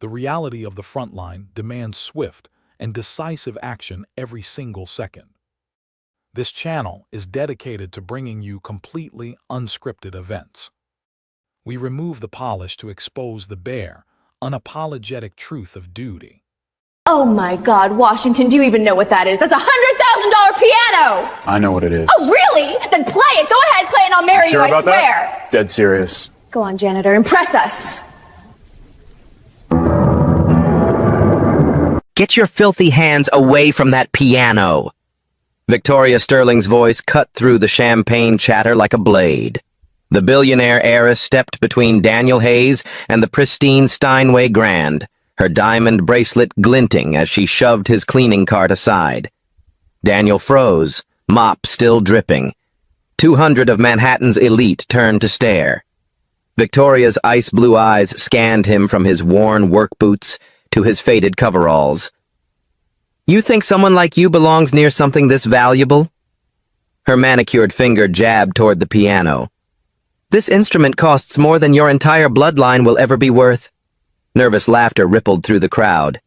The reality of the front line demands swift and decisive action every single second. This channel is dedicated to bringing you completely unscripted events. We remove the polish to expose the bare, unapologetic truth of duty. Oh my God, Washington, do you even know what that is? That's a $100,000 piano! I know what it is. Oh, really? Then play it. Go ahead, play it and I'll marry you, Sure I about swear. that? Dead serious. Go on, janitor, impress us. Get your filthy hands away from that piano! Victoria Sterling's voice cut through the champagne chatter like a blade. The billionaire heiress stepped between Daniel Hayes and the pristine Steinway Grand, her diamond bracelet glinting as she shoved his cleaning cart aside. Daniel froze, mop still dripping. 200 of Manhattan's elite turned to stare. Victoria's ice-blue eyes scanned him from his worn work boots to his faded coveralls. You think someone like you belongs near something this valuable? Her manicured finger jabbed toward the piano. This instrument costs more than your entire bloodline will ever be worth. Nervous laughter rippled through the crowd.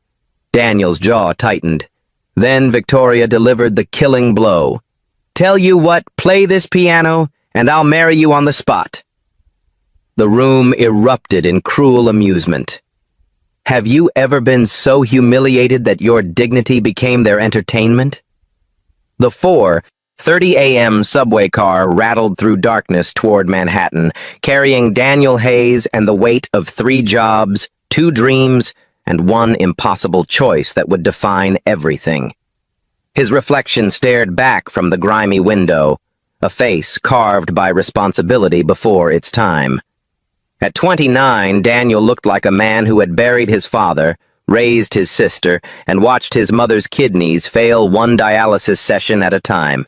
Daniel's jaw tightened. Then Victoria delivered the killing blow. Tell you what, play this piano, and I'll marry you on the spot. The room erupted in cruel amusement. Have you ever been so humiliated that your dignity became their entertainment? The 4:30 a.m. subway car rattled through darkness toward Manhattan, carrying Daniel Hayes and the weight of 3 jobs, 2 dreams, and 1 impossible choice that would define everything. His reflection stared back from the grimy window, a face carved by responsibility before its time. At 29, Daniel looked like a man who had buried his father, raised his sister, and watched his mother's kidneys fail one dialysis session at a time.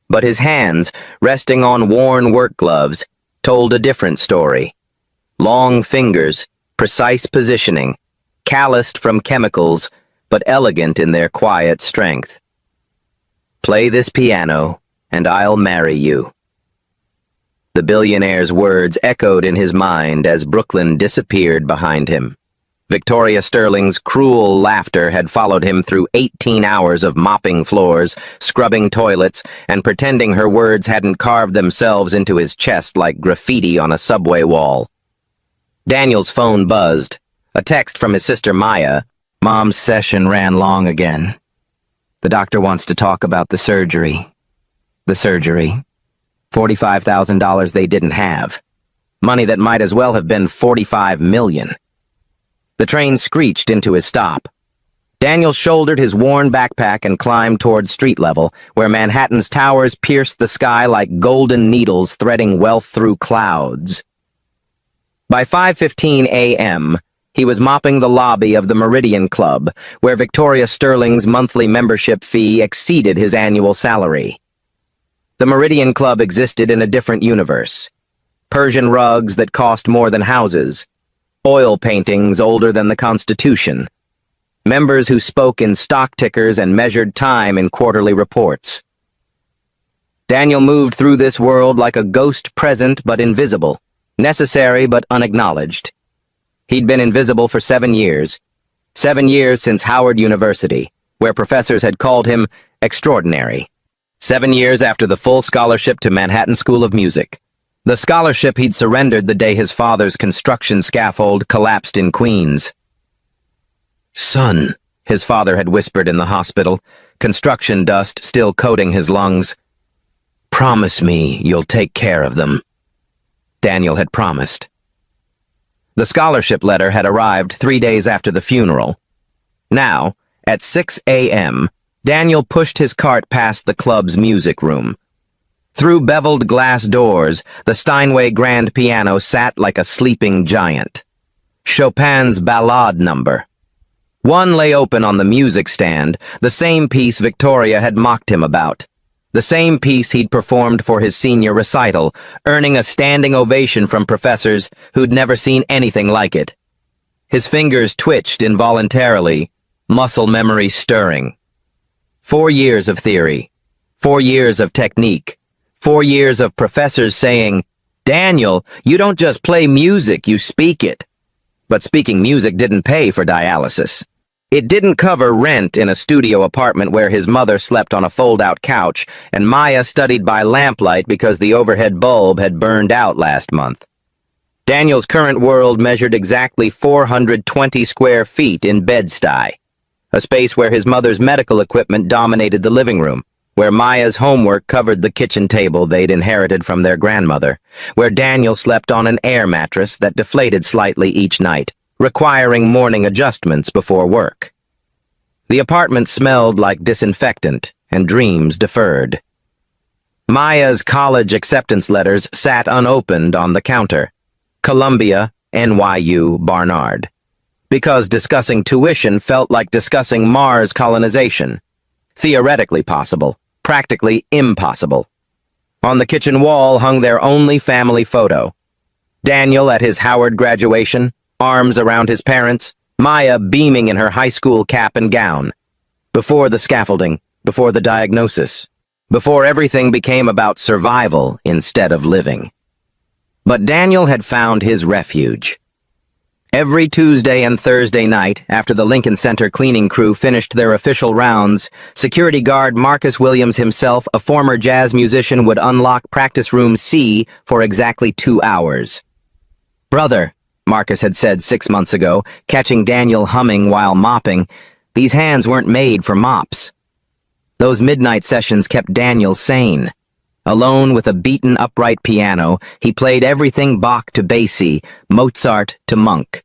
But his hands, resting on worn work gloves, told a different story. Long fingers, precise positioning, calloused from chemicals, but elegant in their quiet strength. Play this piano, and I'll marry you. The billionaire's words echoed in his mind as Brooklyn disappeared behind him. Victoria Sterling's cruel laughter had followed him through 18 hours of mopping floors, scrubbing toilets, and pretending her words hadn't carved themselves into his chest like graffiti on a subway wall. Daniel's phone buzzed. A text from his sister Maya. Mom's session ran long again. The doctor wants to talk about the surgery. The surgery. $45,000 they didn't have. Money that might as well have been $45 million. The train screeched into his stop. Daniel shouldered his worn backpack and climbed toward street level, where Manhattan's towers pierced the sky like golden needles threading wealth through clouds. By 5:15 a.m., he was mopping the lobby of the Meridian Club, where Victoria Sterling's monthly membership fee exceeded his annual salary. The Meridian Club existed in a different universe. Persian rugs that cost more than houses. Oil paintings older than the Constitution. Members who spoke in stock tickers and measured time in quarterly reports. Daniel moved through this world like a ghost present but invisible, necessary but unacknowledged. He'd been invisible for 7 years. 7 years since Howard University, where professors had called him extraordinary. 7 years after the full scholarship to Manhattan School of Music. The scholarship he'd surrendered the day his father's construction scaffold collapsed in Queens. Son, his father had whispered in the hospital, construction dust still coating his lungs. Promise me you'll take care of them. Daniel had promised. The scholarship letter had arrived 3 days after the funeral. Now, at 6 a.m., Daniel pushed his cart past the club's music room. Through beveled glass doors, the Steinway grand piano sat like a sleeping giant. Chopin's Ballade number. One lay open on the music stand, the same piece Victoria had mocked him about. The same piece he'd performed for his senior recital, earning a standing ovation from professors who'd never seen anything like it. His fingers twitched involuntarily, muscle memory stirring. 4 years of theory, 4 years of technique, 4 years of professors saying, Daniel, you don't just play music, you speak it. But speaking music didn't pay for dialysis. It didn't cover rent in a studio apartment where his mother slept on a fold-out couch and Maya studied by lamplight because the overhead bulb had burned out last month. Daniel's current world measured exactly 420 square feet in Bed-Stuy, a space where his mother's medical equipment dominated the living room, where Maya's homework covered the kitchen table they'd inherited from their grandmother, where Daniel slept on an air mattress that deflated slightly each night, requiring morning adjustments before work. The apartment smelled like disinfectant and dreams deferred. Maya's college acceptance letters sat unopened on the counter. Columbia, NYU, Barnard. Because discussing tuition felt like discussing Mars colonization. Theoretically possible, practically impossible. On the kitchen wall hung their only family photo. Daniel at his Howard graduation, arms around his parents, Maya beaming in her high school cap and gown. Before the scaffolding, before the diagnosis, before everything became about survival instead of living. But Daniel had found his refuge. Every Tuesday and Thursday night, after the Lincoln Center cleaning crew finished their official rounds, security guard Marcus Williams himself, a former jazz musician, would unlock practice room C for exactly 2 hours. "Brother," Marcus had said 6 months ago, catching Daniel humming while mopping, these hands weren't made for mops. Those midnight sessions kept Daniel sane. Alone with a beaten upright piano, he played everything Bach to Basie, Mozart to Monk.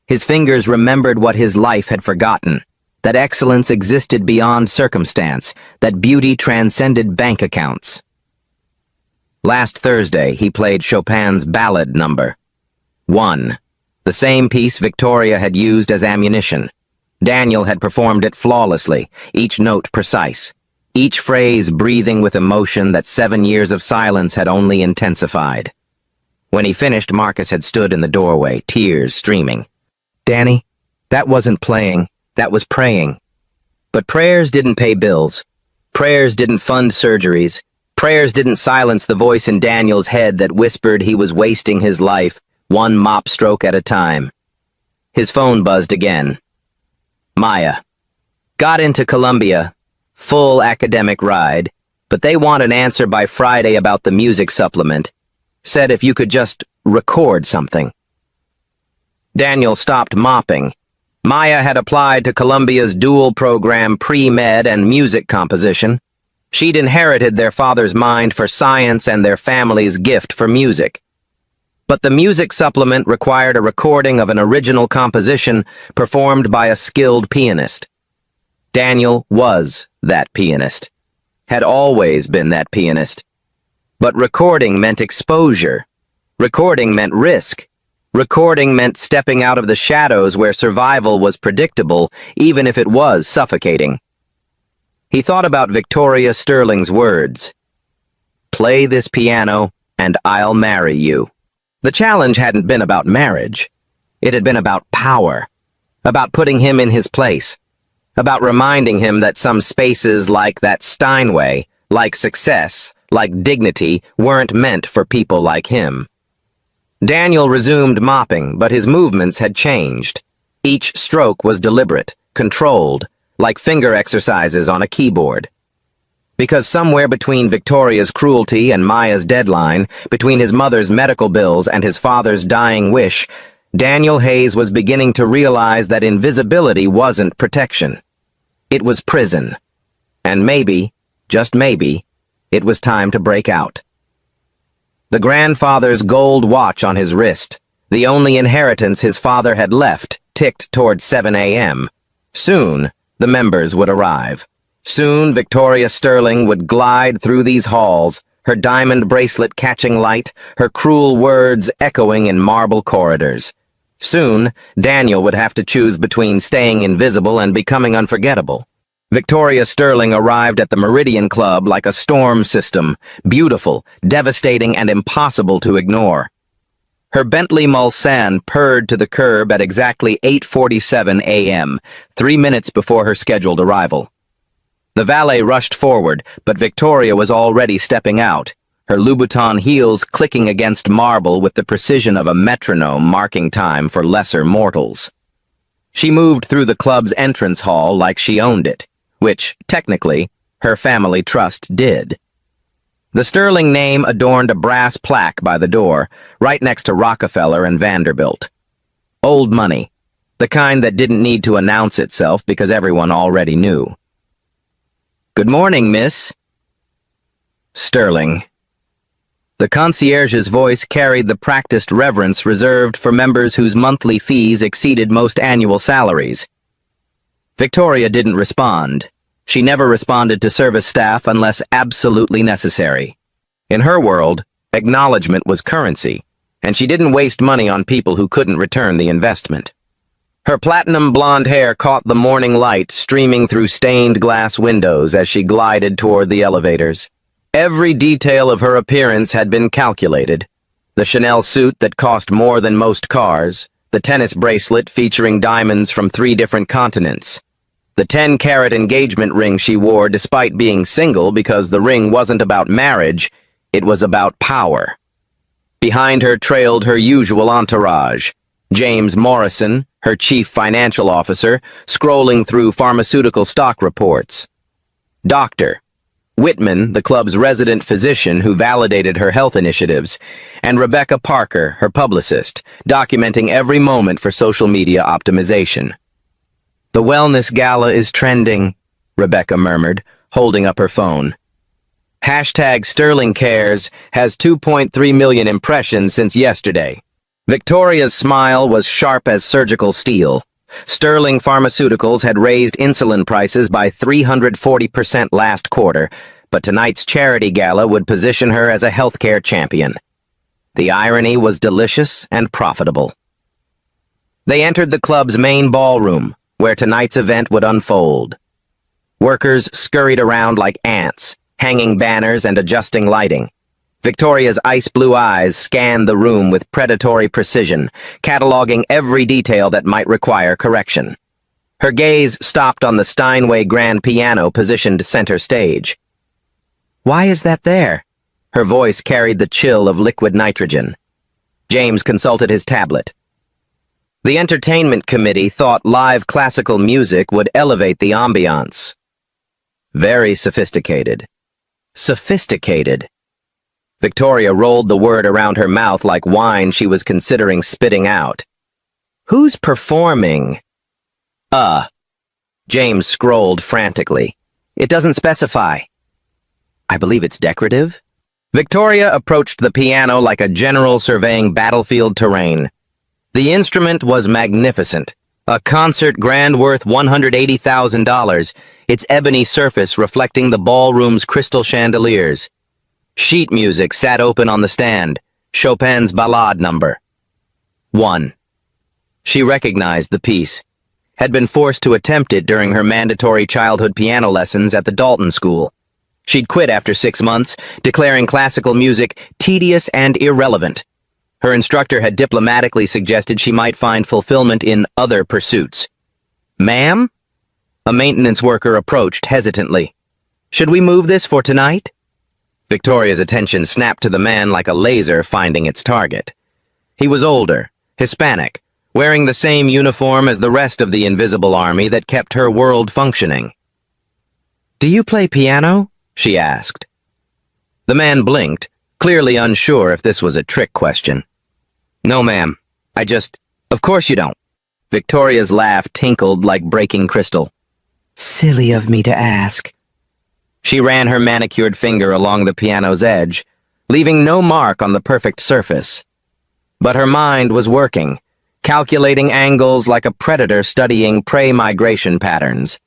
His fingers remembered what his life had forgotten, that excellence existed beyond circumstance, that beauty transcended bank accounts. Last Thursday, he played Chopin's ballad number 1, the same piece Victoria had used as ammunition. Daniel had performed it flawlessly, each note precise, each phrase breathing with emotion that 7 years of silence had only intensified. When he finished, Marcus had stood in the doorway, tears streaming. "Danny, that wasn't playing, that was praying." But prayers didn't pay bills. Prayers didn't fund surgeries. Prayers didn't silence the voice in Daniel's head that whispered he was wasting his life, one mop stroke at a time. His phone buzzed again. Maya. Got into Columbia. Full academic ride, but they want an answer by Friday about the music supplement. Said if you could just record something. Daniel stopped mopping. Maya had applied to Columbia's dual program pre-med and music composition. She'd inherited their father's mind for science and their family's gift for music. But the music supplement required a recording of an original composition performed by a skilled pianist. Daniel was that pianist, had always been that pianist. But recording meant exposure. Recording meant risk. Recording meant stepping out of the shadows where survival was predictable, even if it was suffocating. He thought about Victoria Sterling's words. "Play this piano, and I'll marry you." The challenge hadn't been about marriage. It had been about power, about putting him in his place, about reminding him that some spaces like that Steinway, like success, like dignity, weren't meant for people like him. Daniel resumed mopping, but his movements had changed. Each stroke was deliberate, controlled, like finger exercises on a keyboard. Because somewhere between Victoria's cruelty and Maya's deadline, between his mother's medical bills and his father's dying wish, Daniel Hayes was beginning to realize that invisibility wasn't protection. It was prison. And maybe, just maybe, it was time to break out. The grandfather's gold watch on his wrist, the only inheritance his father had left, ticked toward 7 a.m. Soon, the members would arrive. Soon, Victoria Sterling would glide through these halls, her diamond bracelet catching light, her cruel words echoing in marble corridors. Soon, Daniel would have to choose between staying invisible and becoming unforgettable. Victoria Sterling arrived at the Meridian Club like a storm system, beautiful, devastating, and impossible to ignore. Her Bentley Mulsanne purred to the curb at exactly 8:47 a.m., 3 minutes before her scheduled arrival. The valet rushed forward, but Victoria was already stepping out, her Louboutin heels clicking against marble with the precision of a metronome marking time for lesser mortals. She moved through the club's entrance hall like she owned it, which, technically, her family trust did. The Sterling name adorned a brass plaque by the door, right next to Rockefeller and Vanderbilt. Old money, the kind that didn't need to announce itself because everyone already knew. "Good morning, miss." "Sterling." The concierge's voice carried the practiced reverence reserved for members whose monthly fees exceeded most annual salaries. Victoria didn't respond. She never responded to service staff unless absolutely necessary. In her world, acknowledgement was currency, and she didn't waste money on people who couldn't return the investment. Her platinum blonde hair caught the morning light streaming through stained glass windows as she glided toward the elevators. Every detail of her appearance had been calculated. The Chanel suit that cost more than most cars, the tennis bracelet featuring diamonds from 3 different continents, the 10-carat engagement ring she wore despite being single because the ring wasn't about marriage, it was about power. Behind her trailed her usual entourage, James Morrison, her chief financial officer, scrolling through pharmaceutical stock reports. Dr. Whitman, the club's resident physician who validated her health initiatives, and Rebecca Parker, her publicist, documenting every moment for social media optimization. "The wellness gala is trending," Rebecca murmured, holding up her phone. Hashtag Sterling Cares has 2.3 million impressions since yesterday. Victoria's smile was sharp as surgical steel. Sterling Pharmaceuticals had raised insulin prices by 340% last quarter, but tonight's charity gala would position her as a healthcare champion. The irony was delicious and profitable. They entered the club's main ballroom, where tonight's event would unfold. Workers scurried around like ants, hanging banners and adjusting lighting. Victoria's ice-blue eyes scanned the room with predatory precision, cataloging every detail that might require correction. Her gaze stopped on the Steinway grand piano positioned center stage. "Why is that there?" Her voice carried the chill of liquid nitrogen. James consulted his tablet. The entertainment committee thought live classical music would elevate the ambiance. Very sophisticated. Sophisticated. Victoria rolled the word around her mouth like wine she was considering spitting out. "Who's performing?" James scrolled frantically. "It doesn't specify." "I believe it's decorative." Victoria approached the piano like a general surveying battlefield terrain. The instrument was magnificent. A concert grand worth $180,000, its ebony surface reflecting the ballroom's crystal chandeliers. Sheet music sat open on the stand, Chopin's Ballade No. 1. She recognized the piece, had been forced to attempt it during her mandatory childhood piano lessons at the Dalton School. She'd quit after 6 months, declaring classical music tedious and irrelevant. Her instructor had diplomatically suggested she might find fulfillment in other pursuits. "Ma'am?" A maintenance worker approached hesitantly. "Should we move this for tonight?" Victoria's attention snapped to the man like a laser finding its target. He was older, Hispanic, wearing the same uniform as the rest of the invisible army that kept her world functioning. "Do you play piano?" she asked. The man blinked, clearly unsure if this was a trick question. "No, ma'am. Of course you don't." Victoria's laugh tinkled like breaking crystal. "Silly of me to ask." She ran her manicured finger along the piano's edge, leaving no mark on the perfect surface. But her mind was working, calculating angles like a predator studying prey migration patterns.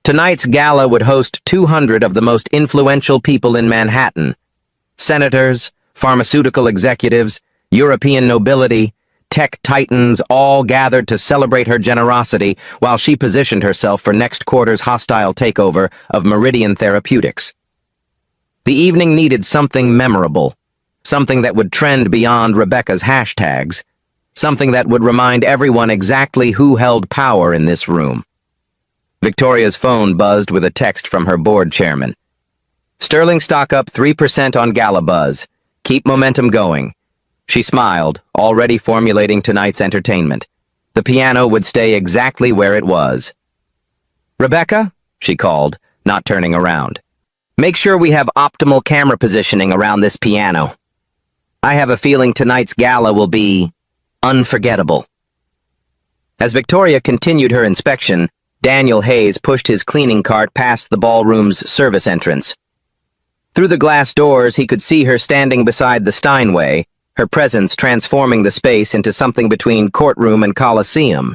Tonight's gala would host 200 of the most influential people in Manhattan. Senators, pharmaceutical executives, European nobility, tech titans all gathered to celebrate her generosity while she positioned herself for next quarter's hostile takeover of Meridian Therapeutics. The evening needed something memorable, something that would trend beyond Rebecca's hashtags, something that would remind everyone exactly who held power in this room. Victoria's phone buzzed with a text from her board chairman. Sterling stock up 3% on Gala Buzz. Keep momentum going. She smiled, already formulating tonight's entertainment. The piano would stay exactly where it was. Rebecca, she called, not turning around. Make sure we have optimal camera positioning around this piano. I have a feeling tonight's gala will be unforgettable. As Victoria continued her inspection, Daniel Hayes pushed his cleaning cart past the ballroom's service entrance. Through the glass doors, he could see her standing beside the Steinway, her presence transforming the space into something between courtroom and coliseum.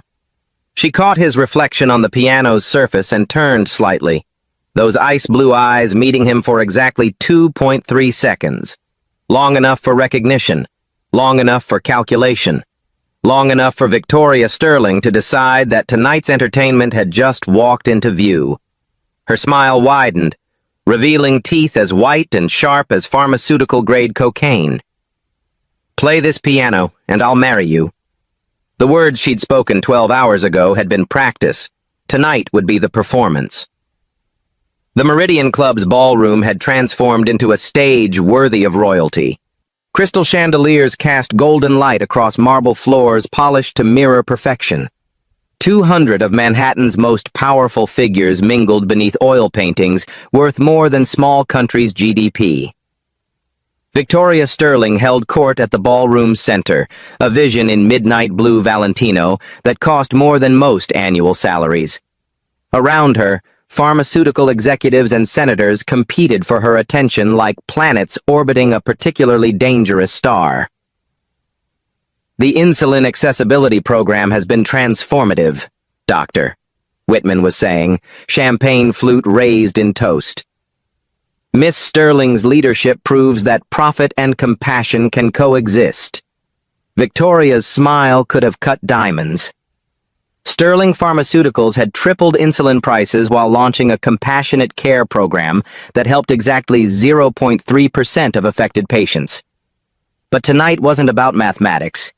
She caught his reflection on the piano's surface and turned slightly, those ice-blue eyes meeting him for exactly 2.3 seconds. Long enough for recognition, long enough for calculation, long enough for Victoria Sterling to decide that tonight's entertainment had just walked into view. Her smile widened, revealing teeth as white and sharp as pharmaceutical-grade cocaine. Play this piano, and I'll marry you. The words she'd spoken 12 hours ago had been practice. Tonight would be the performance. The Meridian Club's ballroom had transformed into a stage worthy of royalty. Crystal chandeliers cast golden light across marble floors polished to mirror perfection. 200 of Manhattan's most powerful figures mingled beneath oil paintings worth more than small countries' GDP. Victoria Sterling held court at the ballroom's center, a vision in midnight blue Valentino that cost more than most annual salaries. Around her, pharmaceutical executives and senators competed for her attention like planets orbiting a particularly dangerous star. The insulin accessibility program has been transformative, Doctor, Whitman was saying, champagne flute raised in toast. Miss Sterling's leadership proves that profit and compassion can coexist. Victoria's smile could have cut diamonds. Sterling Pharmaceuticals had tripled insulin prices while launching a compassionate care program that helped exactly 0.3% of affected patients. But tonight wasn't about mathematics.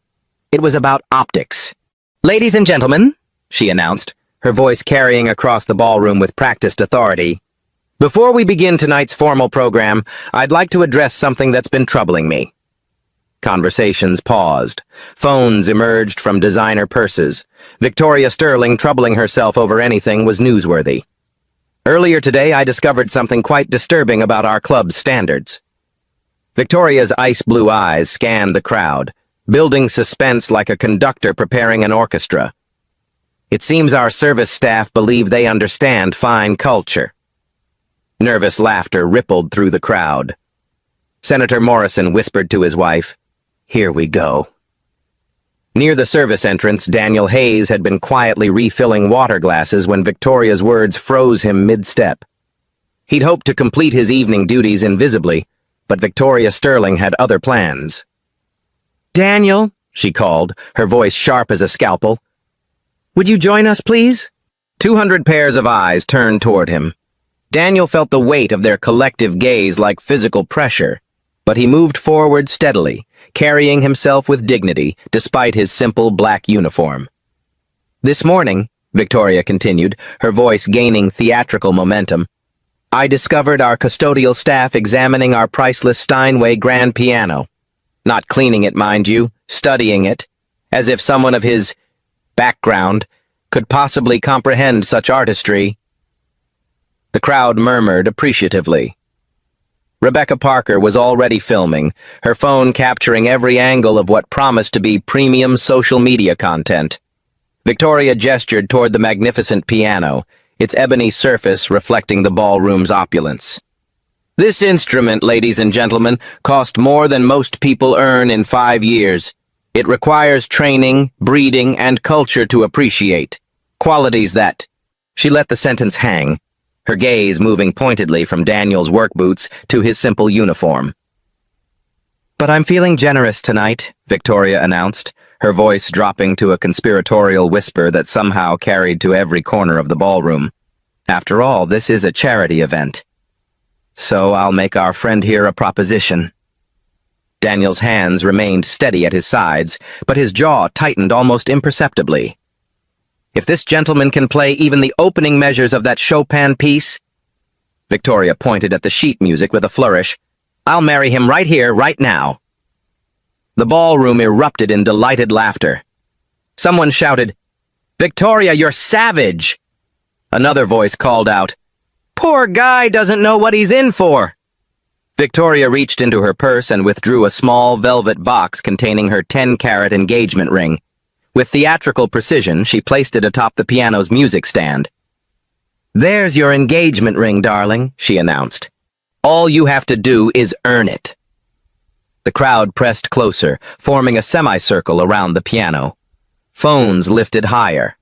It was about optics. Ladies and gentlemen, she announced, her voice carrying across the ballroom with practiced authority. Before we begin tonight's formal program, I'd like to address something that's been troubling me. Conversations paused. Phones emerged from designer purses. Victoria Sterling troubling herself over anything was newsworthy. Earlier today, I discovered something quite disturbing about our club's standards. Victoria's ice-blue eyes scanned the crowd, building suspense like a conductor preparing an orchestra. It seems our service staff believe they understand fine culture. Nervous laughter rippled through the crowd. Senator Morrison whispered to his wife, "Here we go." Near the service entrance, Daniel Hayes had been quietly refilling water glasses when Victoria's words froze him mid-step. He'd hoped to complete his evening duties invisibly, but Victoria Sterling had other plans. "Daniel," she called, her voice sharp as a scalpel. "Would you join us, please?" 200 pairs of eyes turned toward him. Daniel felt the weight of their collective gaze like physical pressure, but he moved forward steadily, carrying himself with dignity despite his simple black uniform. "This morning," Victoria continued, her voice gaining theatrical momentum, "I discovered our custodial staff examining our priceless Steinway grand piano. Not cleaning it, mind you, studying it, as if someone of his background could possibly comprehend such artistry." The crowd murmured appreciatively. Rebecca Parker was already filming, her phone capturing every angle of what promised to be premium social media content. Victoria gestured toward the magnificent piano, its ebony surface reflecting the ballroom's opulence. "This instrument, ladies and gentlemen, cost more than most people earn in 5 years. It requires training, breeding, and culture to appreciate. Qualities that—" She let the sentence hang, her gaze moving pointedly from Daniel's work boots to his simple uniform. "But I'm feeling generous tonight," Victoria announced, her voice dropping to a conspiratorial whisper that somehow carried to every corner of the ballroom. "After all, this is a charity event. So I'll make our friend here a proposition." Daniel's hands remained steady at his sides, but his jaw tightened almost imperceptibly. "If this gentleman can play even the opening measures of that Chopin piece..." Victoria pointed at the sheet music with a flourish. "I'll marry him right here, right now." The ballroom erupted in delighted laughter. Someone shouted, "Victoria, you're savage!" Another voice called out, "Poor guy doesn't know what he's in for." Victoria reached into her purse and withdrew a small velvet box containing her 10-carat engagement ring. With theatrical precision, she placed it atop the piano's music stand. "There's your engagement ring, darling," she announced. "All you have to do is earn it." The crowd pressed closer, forming a semicircle around the piano. Phones lifted higher.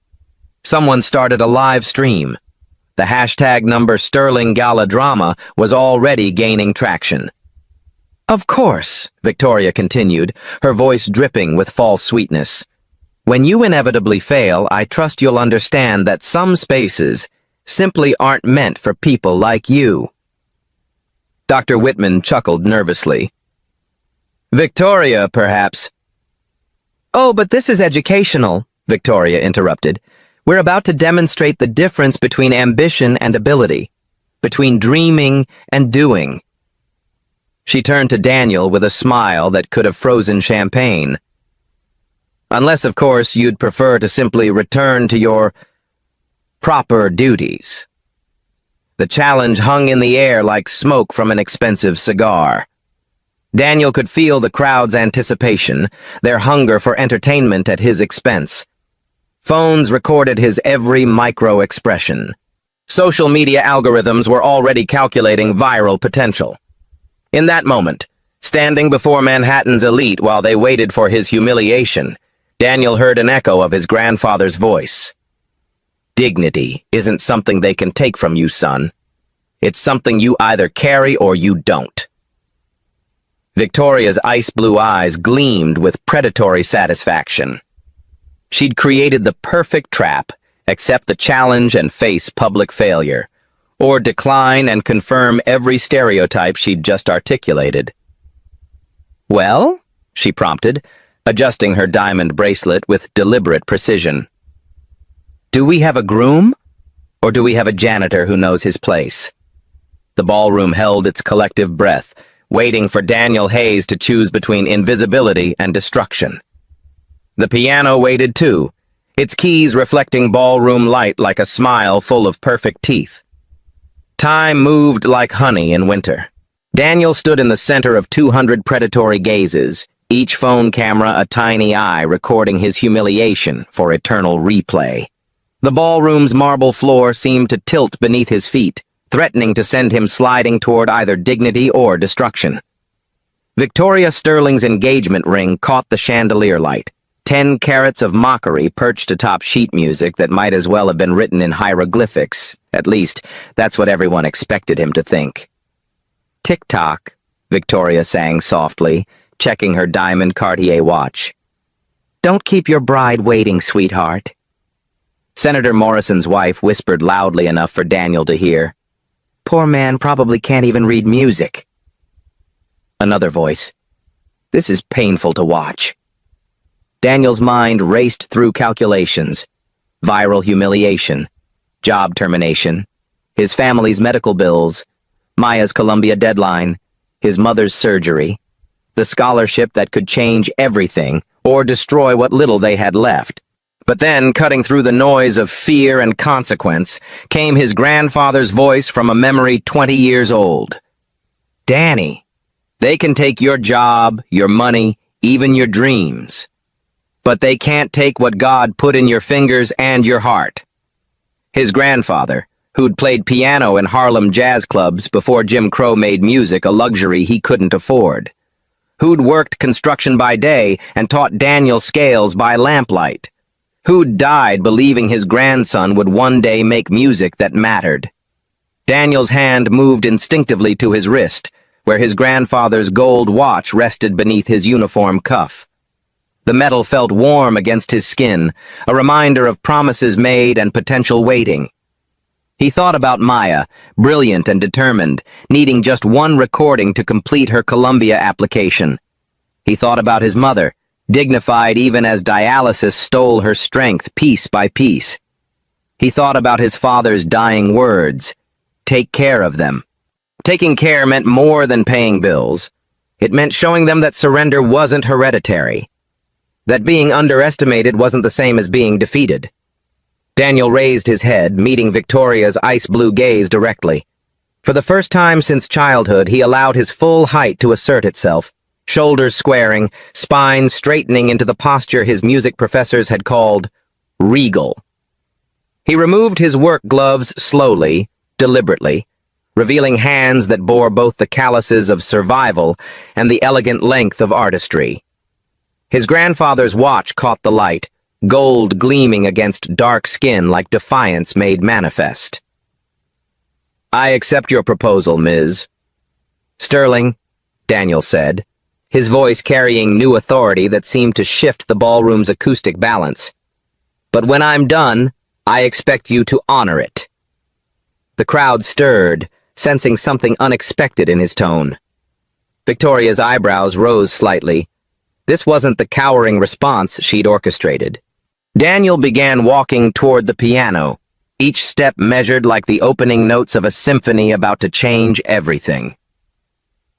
Someone started a live stream. The hashtag number Sterling Gala Drama was already gaining traction. "Of course," Victoria continued, her voice dripping with false sweetness. "When you inevitably fail, I trust you'll understand that some spaces simply aren't meant for people like you." Dr. Whitman chuckled nervously. "Victoria, perhaps." "Oh, but this is educational," Victoria interrupted. "We're about to demonstrate the difference between ambition and ability, between dreaming and doing." She turned to Daniel with a smile that could have frozen champagne. "Unless, of course, you'd prefer to simply return to your proper duties." The challenge hung in the air like smoke from an expensive cigar. Daniel could feel the crowd's anticipation, their hunger for entertainment at his expense. Phones recorded his every micro-expression. Social media algorithms were already calculating viral potential. In that moment, standing before Manhattan's elite while they waited for his humiliation, Daniel heard an echo of his grandfather's voice. "Dignity isn't something they can take from you, son. It's something you either carry or you don't." Victoria's ice-blue eyes gleamed with predatory satisfaction. She'd created the perfect trap: accept the challenge and face public failure, or decline and confirm every stereotype she'd just articulated. "Well?" she prompted, adjusting her diamond bracelet with deliberate precision. "Do we have a groom, or do we have a janitor who knows his place?" The ballroom held its collective breath, waiting for Daniel Hayes to choose between invisibility and destruction. The piano waited too, its keys reflecting ballroom light like a smile full of perfect teeth. Time moved like honey in winter. Daniel stood in the center of 200 predatory gazes, each phone camera a tiny eye recording his humiliation for eternal replay. The ballroom's marble floor seemed to tilt beneath his feet, threatening to send him sliding toward either dignity or destruction. Victoria Sterling's engagement ring caught the chandelier light. 10 carats of mockery perched atop sheet music that might as well have been written in hieroglyphics. At least, that's what everyone expected him to think. "Tick-tock," Victoria sang softly, checking her diamond Cartier watch. "Don't keep your bride waiting, sweetheart." Senator Morrison's wife whispered loudly enough for Daniel to hear. "Poor man probably can't even read music." Another voice. "This is painful to watch." Daniel's mind raced through calculations. Viral humiliation, job termination, his family's medical bills, Maya's Columbia deadline, his mother's surgery, the scholarship that could change everything or destroy what little they had left. But then, cutting through the noise of fear and consequence, came his grandfather's voice from a memory 20 years old. "Danny, they can take your job, your money, even your dreams. But they can't take what God put in your fingers and your heart." His grandfather, who'd played piano in Harlem jazz clubs before Jim Crow made music a luxury he couldn't afford. Who'd worked construction by day and taught Daniel scales by lamplight. Who'd died believing his grandson would one day make music that mattered. Daniel's hand moved instinctively to his wrist, where his grandfather's gold watch rested beneath his uniform cuff. The metal felt warm against his skin, a reminder of promises made and potential waiting. He thought about Maya, brilliant and determined, needing just one recording to complete her Columbia application. He thought about his mother, dignified even as dialysis stole her strength piece by piece. He thought about his father's dying words. take care of them. Taking care meant more than paying bills. It meant showing them that surrender wasn't hereditary. That being underestimated wasn't the same as being defeated. Daniel raised his head, meeting Victoria's ice-blue gaze directly. For the first time since childhood, he allowed his full height to assert itself, shoulders squaring, spine straightening into the posture his music professors had called regal. He removed his work gloves slowly, deliberately, revealing hands that bore both the calluses of survival and the elegant length of artistry. His grandfather's watch caught the light, gold gleaming against dark skin like defiance made manifest. "I accept your proposal, Ms. Sterling," Daniel said, his voice carrying new authority that seemed to shift the ballroom's acoustic balance. "But when I'm done, I expect you to honor it." The crowd stirred, sensing something unexpected in his tone. Victoria's eyebrows rose slightly. This wasn't the cowering response she'd orchestrated. Daniel began walking toward the piano, each step measured like the opening notes of a symphony about to change everything.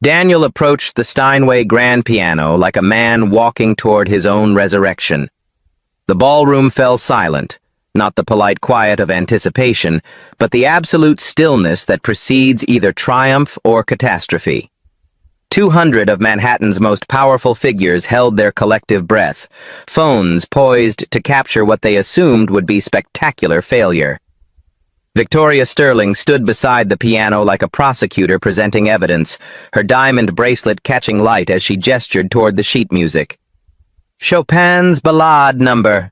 Daniel approached the Steinway grand piano like a man walking toward his own resurrection. The ballroom fell silent, not the polite quiet of anticipation, but the absolute stillness that precedes either triumph or catastrophe. 200 of Manhattan's most powerful figures held their collective breath, phones poised to capture what they assumed would be spectacular failure. Victoria Sterling stood beside the piano like a prosecutor presenting evidence, her diamond bracelet catching light as she gestured toward the sheet music. "Chopin's Ballade No.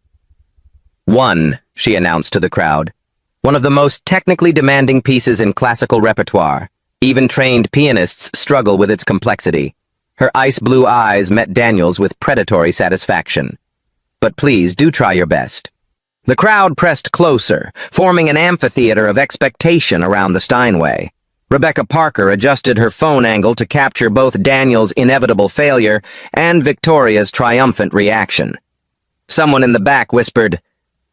1, she announced to the crowd. "One of the most technically demanding pieces in classical repertoire. Even trained pianists struggle with its complexity." Her ice-blue eyes met Daniel's with predatory satisfaction. "But please, do try your best." The crowd pressed closer, forming an amphitheater of expectation around the Steinway. Rebecca Parker adjusted her phone angle to capture both Daniel's inevitable failure and Victoria's triumphant reaction. Someone in the back whispered,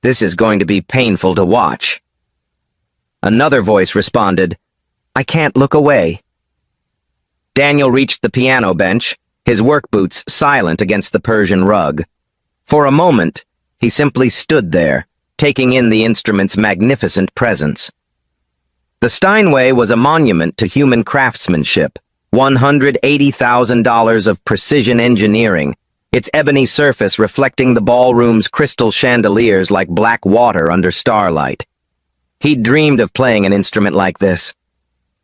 "This is going to be painful to watch." Another voice responded, "I can't look away." Daniel reached the piano bench, his work boots silent against the Persian rug. For a moment, he simply stood there, taking in the instrument's magnificent presence. The Steinway was a monument to human craftsmanship, $180,000 of precision engineering, its ebony surface reflecting the ballroom's crystal chandeliers like black water under starlight. He'd dreamed of playing an instrument like this.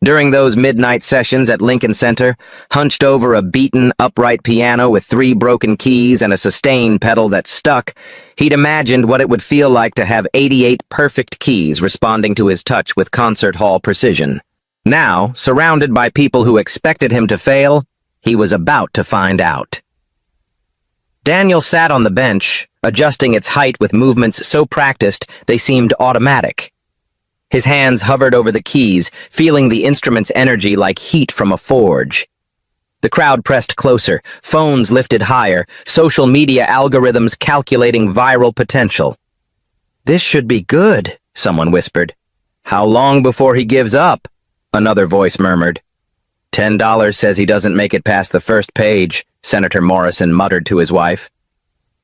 During those midnight sessions at Lincoln Center, hunched over a beaten, upright piano with 3 broken keys and a sustain pedal that stuck, he'd imagined what it would feel like to have 88 perfect keys responding to his touch with concert hall precision. Now, surrounded by people who expected him to fail, he was about to find out. Daniel sat on the bench, adjusting its height with movements so practiced they seemed automatic. His hands hovered over the keys, feeling the instrument's energy like heat from a forge. The crowd pressed closer, phones lifted higher, social media algorithms calculating viral potential. "This should be good," someone whispered. "How long before he gives up?" another voice murmured. $10 says he doesn't make it past the first page, Senator Morrison muttered to his wife.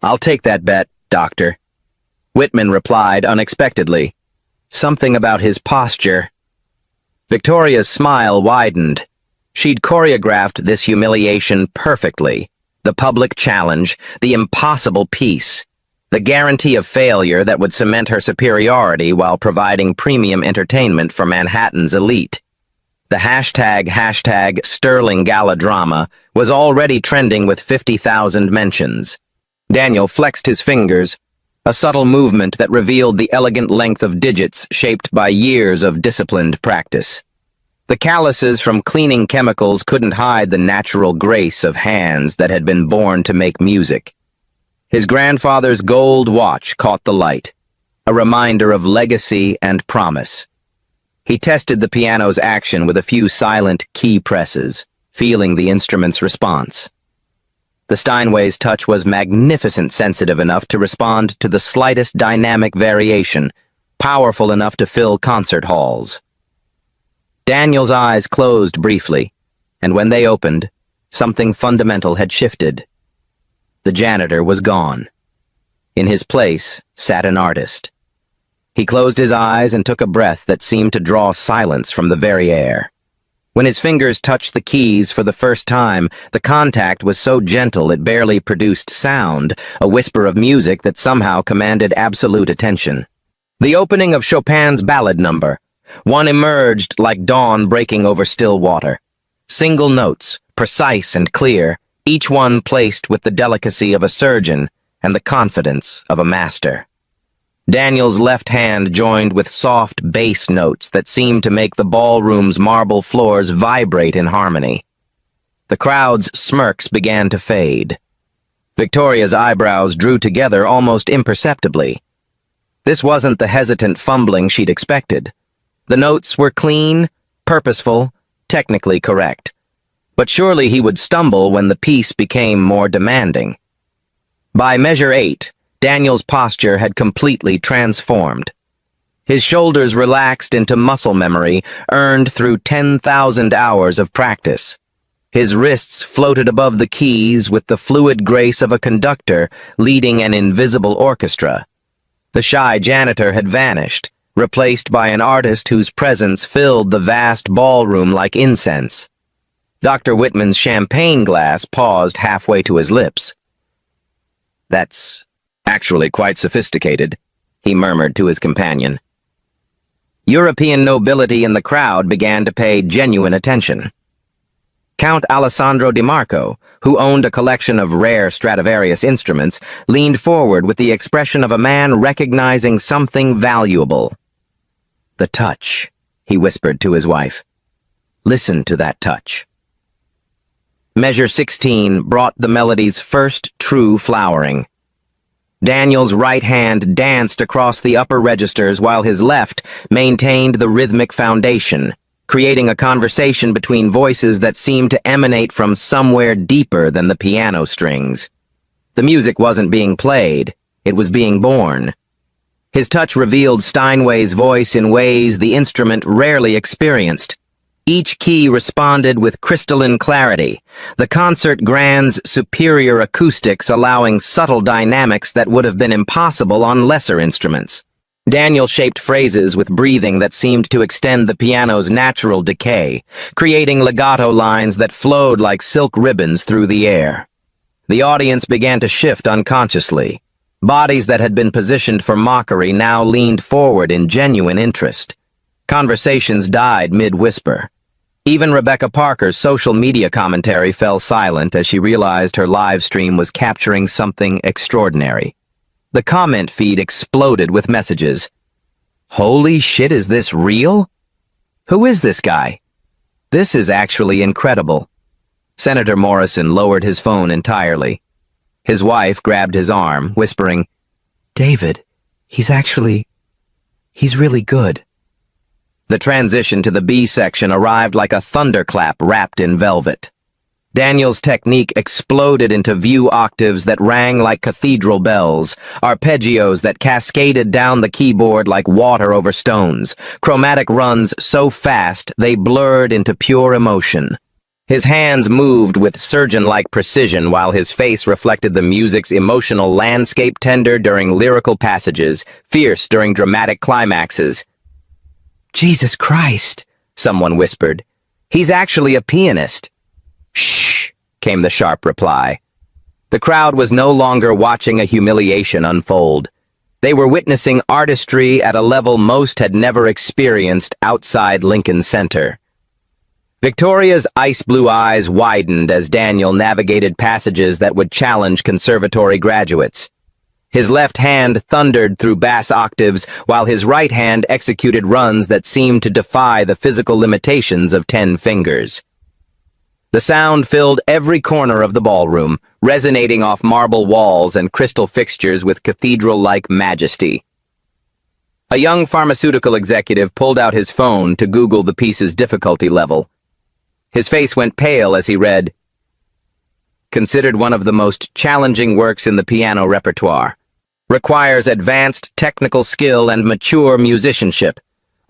"I'll take that bet, Doctor." Whitman replied unexpectedly. "Something about his posture." Victoria's smile widened. She'd choreographed this humiliation perfectly. The public challenge, the impossible piece, the guarantee of failure that would cement her superiority while providing premium entertainment for Manhattan's elite. The hashtag Sterling Gala Drama was already trending with 50,000 mentions. Daniel flexed his fingers, a subtle movement that revealed the elegant length of digits shaped by years of disciplined practice. The calluses from cleaning chemicals couldn't hide the natural grace of hands that had been born to make music. His grandfather's gold watch caught the light, a reminder of legacy and promise. He tested the piano's action with a few silent key presses, feeling the instrument's response. The Steinway's touch was magnificent, sensitive enough to respond to the slightest dynamic variation, powerful enough to fill concert halls. Daniel's eyes closed briefly, and when they opened, something fundamental had shifted. The janitor was gone. In his place sat an artist. He closed his eyes and took a breath that seemed to draw silence from the very air. When his fingers touched the keys for the first time, the contact was so gentle it barely produced sound, a whisper of music that somehow commanded absolute attention. The opening of Chopin's ballad number. One emerged like dawn breaking over still water. Single notes, precise and clear, each one placed with the delicacy of a surgeon and the confidence of a master. Daniel's left hand joined with soft bass notes that seemed to make the ballroom's marble floors vibrate in harmony. The crowd's smirks began to fade. Victoria's eyebrows drew together almost imperceptibly. This wasn't the hesitant fumbling she'd expected. The notes were clean, purposeful, technically correct. But surely he would stumble when the piece became more demanding. By measure 8, Daniel's posture had completely transformed. His shoulders relaxed into muscle memory earned through 10,000 hours of practice. His wrists floated above the keys with the fluid grace of a conductor leading an invisible orchestra. The shy janitor had vanished, replaced by an artist whose presence filled the vast ballroom like incense. Dr. Whitman's champagne glass paused halfway to his lips. "That's actually quite sophisticated," he murmured to his companion. European nobility in the crowd began to pay genuine attention. Count Alessandro Di Marco, who owned a collection of rare Stradivarius instruments, leaned forward with the expression of a man recognizing something valuable. "The touch," he whispered to his wife. "Listen to that touch." Measure 16 brought the melody's first true flowering. Daniel's right hand danced across the upper registers while his left maintained the rhythmic foundation, creating a conversation between voices that seemed to emanate from somewhere deeper than the piano strings. The music wasn't being played, it was being born. His touch revealed Steinway's voice in ways the instrument rarely experienced. Each key responded with crystalline clarity, the concert grand's superior acoustics allowing subtle dynamics that would have been impossible on lesser instruments. Daniel shaped phrases with breathing that seemed to extend the piano's natural decay, creating legato lines that flowed like silk ribbons through the air. The audience began to shift unconsciously. Bodies that had been positioned for mockery now leaned forward in genuine interest. Conversations died mid-whisper. Even Rebecca Parker's social media commentary fell silent as she realized her live stream was capturing something extraordinary. The comment feed exploded with messages. "Holy shit, is this real? Who is this guy? This is actually incredible." Senator Morrison lowered his phone entirely. His wife grabbed his arm, whispering, "David, he's really good." The transition to the B section arrived like a thunderclap wrapped in velvet. Daniel's technique exploded into view octaves that rang like cathedral bells, arpeggios that cascaded down the keyboard like water over stones, chromatic runs so fast they blurred into pure emotion. His hands moved with surgeon-like precision while his face reflected the music's emotional landscape, tender during lyrical passages, fierce during dramatic climaxes. "Jesus Christ," someone whispered. "He's actually a pianist." "Shh," came the sharp reply. The crowd was no longer watching a humiliation unfold. They were witnessing artistry at a level most had never experienced outside Lincoln Center. Victoria's ice-blue eyes widened as Daniel navigated passages that would challenge conservatory graduates. His left hand thundered through bass octaves, while his right hand executed runs that seemed to defy the physical limitations of 10 fingers. The sound filled every corner of the ballroom, resonating off marble walls and crystal fixtures with cathedral-like majesty. A young pharmaceutical executive pulled out his phone to Google the piece's difficulty level. His face went pale as he read, "Considered one of the most challenging works in the piano repertoire. Requires advanced technical skill and mature musicianship.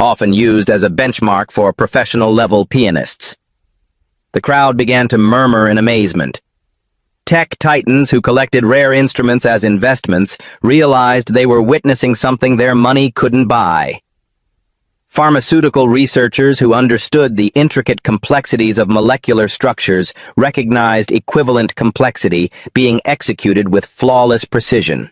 often used as a benchmark for professional-level pianists. The crowd began to murmur in amazement. Tech titans who collected rare instruments as investments realized they were witnessing something their money couldn't buy. Pharmaceutical researchers who understood the intricate complexities of molecular structures recognized equivalent complexity being executed with flawless precision.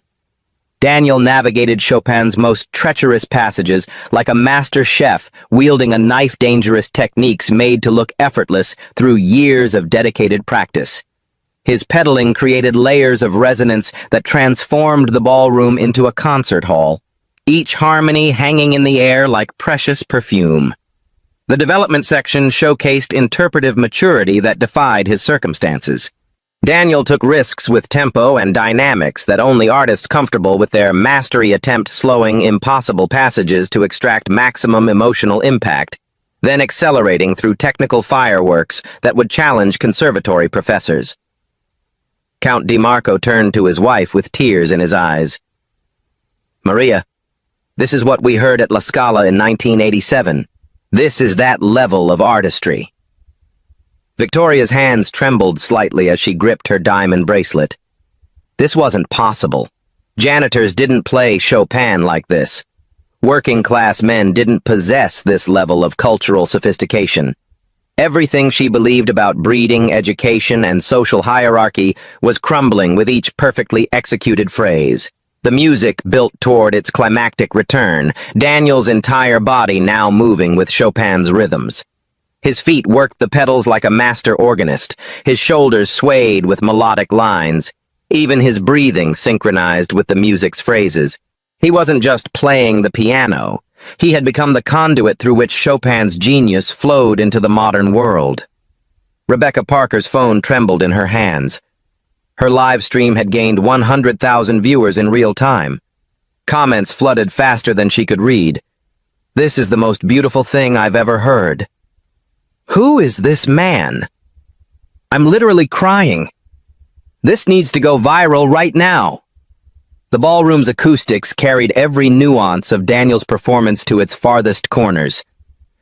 Daniel navigated Chopin's most treacherous passages like a master chef wielding a knife-dangerous techniques made to look effortless through years of dedicated practice. His pedaling created layers of resonance that transformed the ballroom into a concert hall, each harmony hanging in the air like precious perfume. The development section showcased interpretive maturity that defied his circumstances. Daniel took risks with tempo and dynamics that only artists comfortable with their mastery attempt slowing impossible passages to extract maximum emotional impact, then accelerating through technical fireworks that would challenge conservatory professors. Count DiMarco turned to his wife with tears in his eyes. "Maria, this is what we heard at La Scala in 1987. This is that level of artistry." Victoria's hands trembled slightly as she gripped her diamond bracelet. This wasn't possible. Janitors didn't play Chopin like this. Working-class men didn't possess this level of cultural sophistication. Everything she believed about breeding, education, and social hierarchy was crumbling with each perfectly executed phrase. The music built toward its climactic return, Daniel's entire body now moving with Chopin's rhythms. His feet worked the pedals like a master organist, his shoulders swayed with melodic lines, even his breathing synchronized with the music's phrases. He wasn't just playing the piano, he had become the conduit through which Chopin's genius flowed into the modern world. Rebecca Parker's phone trembled in her hands. Her live stream had gained 100,000 viewers in real time. Comments flooded faster than she could read. "This is the most beautiful thing I've ever heard. Who is this man? I'm literally crying. This needs to go viral right now." The ballroom's acoustics carried every nuance of Daniel's performance to its farthest corners.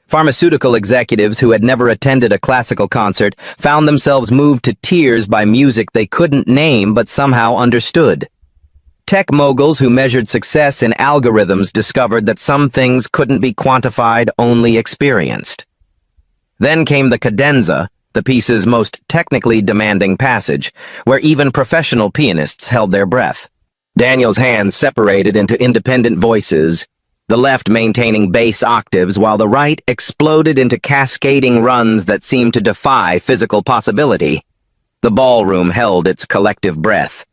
Pharmaceutical executives who had never attended a classical concert found themselves moved to tears by music they couldn't name but somehow understood. Tech moguls who measured success in algorithms discovered that some things couldn't be quantified, only experienced. Then came the cadenza, the piece's most technically demanding passage, where even professional pianists held their breath. Daniel's hands separated into independent voices, the left maintaining bass octaves while the right exploded into cascading runs that seemed to defy physical possibility. The ballroom held its collective breath.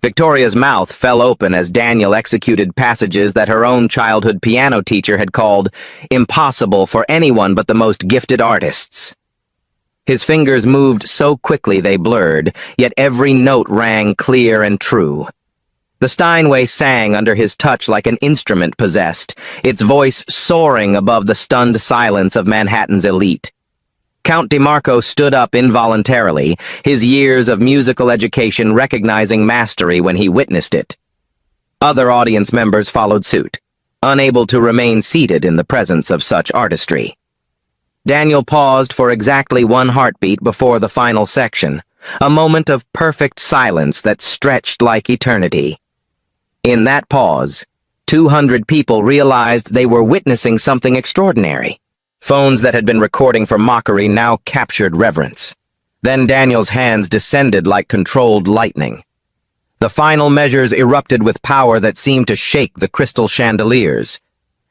Victoria's mouth fell open as Daniel executed passages that her own childhood piano teacher had called impossible for anyone but the most gifted artists. His fingers moved so quickly they blurred, yet every note rang clear and true. The Steinway sang under his touch like an instrument possessed, its voice soaring above the stunned silence of Manhattan's elite. Count DiMarco stood up involuntarily, his years of musical education recognizing mastery when he witnessed it. Other audience members followed suit, unable to remain seated in the presence of such artistry. Daniel paused for exactly one heartbeat before the final section, a moment of perfect silence that stretched like eternity. In that pause, 200 people realized they were witnessing something extraordinary. Phones that had been recording for mockery now captured reverence. Then Daniel's hands descended like controlled lightning. The final measures erupted with power that seemed to shake the crystal chandeliers.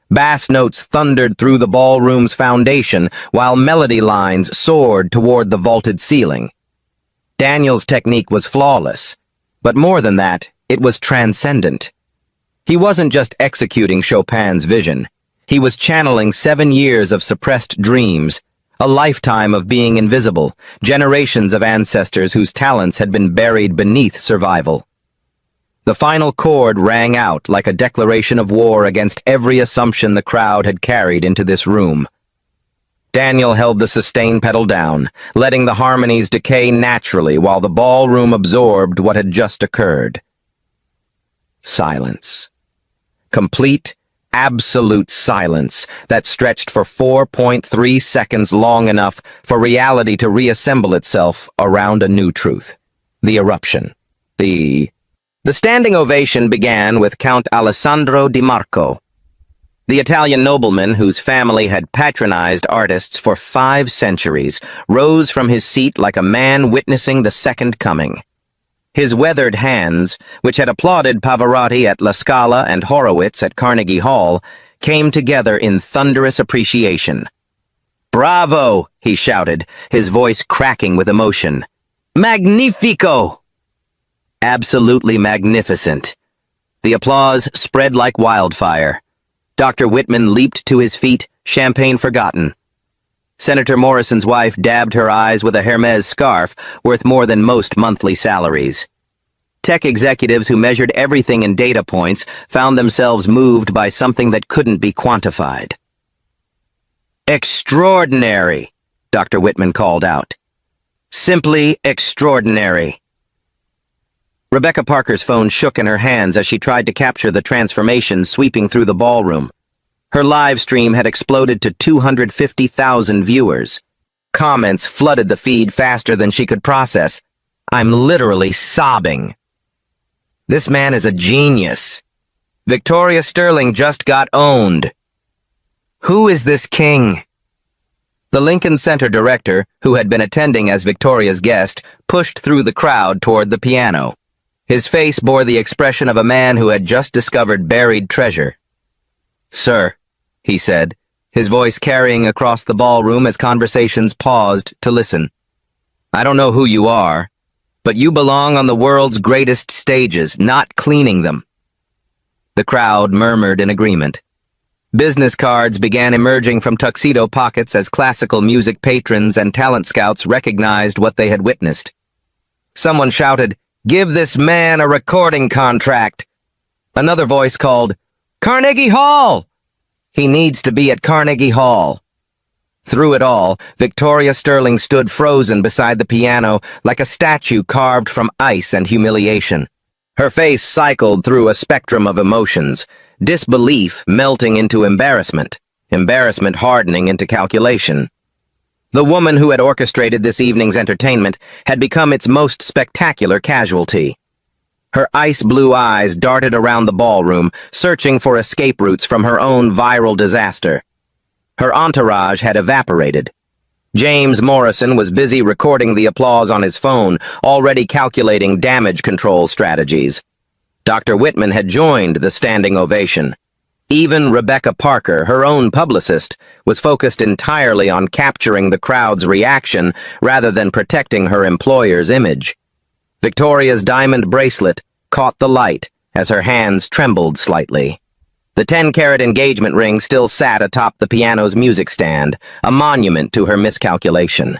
Bass notes thundered through the ballroom's foundation, while melody lines soared toward the vaulted ceiling. Daniel's technique was flawless, but more than that, it was transcendent. He wasn't just executing Chopin's vision. He was channeling 7 years of suppressed dreams, a lifetime of being invisible, generations of ancestors whose talents had been buried beneath survival. The final chord rang out like a declaration of war against every assumption the crowd had carried into this room. Daniel held the sustain pedal down, letting the harmonies decay naturally while the ballroom absorbed what had just occurred. Silence. Complete, absolute silence that stretched for 4.3 seconds, long enough for reality to reassemble itself around a new truth. The eruption. The standing ovation began with Count Alessandro Di Marco, the Italian nobleman whose family had patronized artists for 5 centuries, rose from his seat like a man witnessing the Second Coming. His weathered hands, which had applauded Pavarotti at La Scala and Horowitz at Carnegie Hall, came together in thunderous appreciation. "Bravo!" he shouted, his voice cracking with emotion. "Magnifico!" Absolutely magnificent. The applause spread like wildfire. Dr. Whitman leaped to his feet, champagne forgotten. Senator Morrison's wife dabbed her eyes with a Hermes scarf worth more than most monthly salaries. Tech executives who measured everything in data points found themselves moved by something that couldn't be quantified. "Extraordinary," Dr. Whitman called out. "Simply extraordinary." Rebecca Parker's phone shook in her hands as she tried to capture the transformation sweeping through the ballroom. Her live stream had exploded to 250,000 viewers. Comments flooded the feed faster than she could process. "I'm literally sobbing. This man is a genius. Victoria Sterling just got owned. Who is this king?" The Lincoln Center director, who had been attending as Victoria's guest, pushed through the crowd toward the piano. His face bore the expression of a man who had just discovered buried treasure. "Sir," he said, his voice carrying across the ballroom as conversations paused to listen. "I don't know who you are, but you belong on the world's greatest stages, not cleaning them." The crowd murmured in agreement. Business cards began emerging from tuxedo pockets as classical music patrons and talent scouts recognized what they had witnessed. Someone shouted, "Give this man a recording contract." Another voice called, "Carnegie Hall! He needs to be at Carnegie Hall." Through it all, Victoria Sterling stood frozen beside the piano like a statue carved from ice and humiliation. Her face cycled through a spectrum of emotions, disbelief melting into embarrassment, embarrassment hardening into calculation. The woman who had orchestrated this evening's entertainment had become its most spectacular casualty. Her ice-blue eyes darted around the ballroom, searching for escape routes from her own viral disaster. Her entourage had evaporated. James Morrison was busy recording the applause on his phone, already calculating damage control strategies. Dr. Whitman had joined the standing ovation. Even Rebecca Parker, her own publicist, was focused entirely on capturing the crowd's reaction rather than protecting her employer's image. Victoria's diamond bracelet caught the light as her hands trembled slightly. The 10-carat engagement ring still sat atop the piano's music stand, a monument to her miscalculation.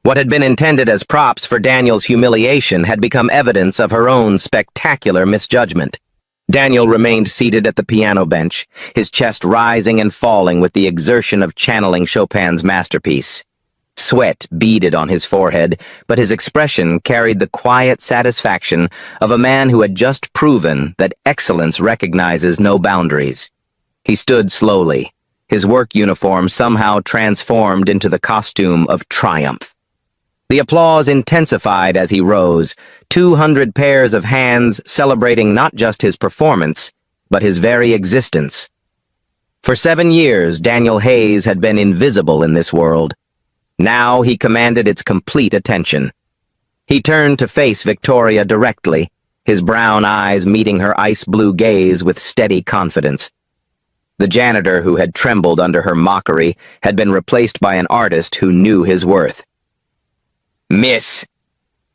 What had been intended as props for Daniel's humiliation had become evidence of her own spectacular misjudgment. Daniel remained seated at the piano bench, his chest rising and falling with the exertion of channeling Chopin's masterpiece. Sweat beaded on his forehead, but his expression carried the quiet satisfaction of a man who had just proven that excellence recognizes no boundaries. He stood slowly, his work uniform somehow transformed into the costume of triumph. The applause intensified as he rose, 200 pairs of hands celebrating not just his performance, but his very existence. For 7 years, Daniel Hayes had been invisible in this world. Now he commanded its complete attention. He turned to face Victoria directly, his brown eyes meeting her ice-blue gaze with steady confidence. The janitor who had trembled under her mockery had been replaced by an artist who knew his worth. "Miss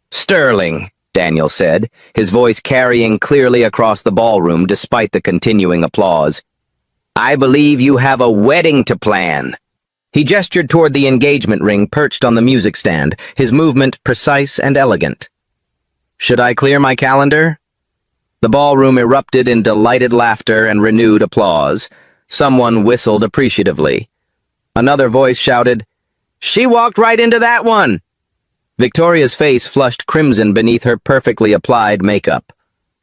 Sterling," Daniel said, his voice carrying clearly across the ballroom despite the continuing applause. "I believe you have a wedding to plan." He gestured toward the engagement ring perched on the music stand, his movement precise and elegant. "Should I clear my calendar?" The ballroom erupted in delighted laughter and renewed applause. Someone whistled appreciatively. Another voice shouted, "She walked right into that one!" Victoria's face flushed crimson beneath her perfectly applied makeup.